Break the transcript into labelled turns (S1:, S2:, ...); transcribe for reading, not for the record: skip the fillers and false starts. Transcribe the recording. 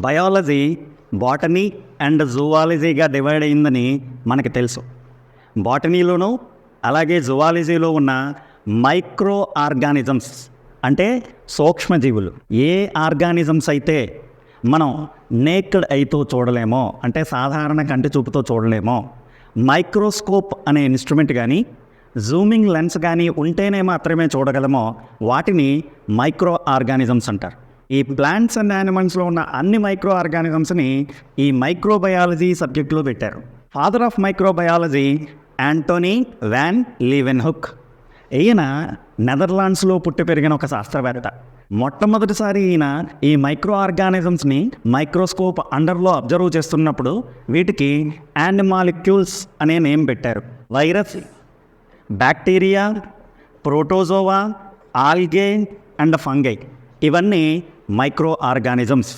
S1: Biology botany and జువాలజీగా divide అయిందని మనకి తెలుసు. బాటనీలోనూ అలాగే జువాలజీలో ఉన్న మైక్రో ఆర్గానిజమ్స్ అంటే సూక్ష్మజీవులు, ఏ ఆర్గానిజమ్స్ అయితే మనం నేక్డ్ ఐతో చూడలేమో, అంటే సాధారణ కంటి చూపుతో చూడలేమో, మైక్రోస్కోప్ అనే ఇన్స్ట్రుమెంట్ కానీ జూమింగ్ లెన్స్ కానీ ఉంటేనే మాత్రమే చూడగలమో వాటిని మైక్రో ఆర్గానిజమ్స్ అంటారు. ఈ ప్లాంట్స్ అండ్ యానిమల్స్లో ఉన్న అన్ని మైక్రో ఆర్గానిజమ్స్ని ఈ మైక్రోబయాలజీ సబ్జెక్టులో పెట్టారు. Father of microbiology Antonie van Leeuwenhoek. ఈయన నెదర్లాండ్స్లో పుట్టి పెరిగిన ఒక శాస్త్రవేత్త. మొట్టమొదటిసారి ఈయన ఈ మైక్రో ఆర్గానిజమ్స్ని మైక్రోస్కోప్ అండర్లో అబ్జర్వ్ చేస్తున్నప్పుడు వీటికి యానిమాలిక్యూల్స్ అనే నేమ్ పెట్టారు. Virus, bacteria, protozoa, algae and fungi, ఇవన్నీ మైక్రో ఆర్గానిజమ్స్.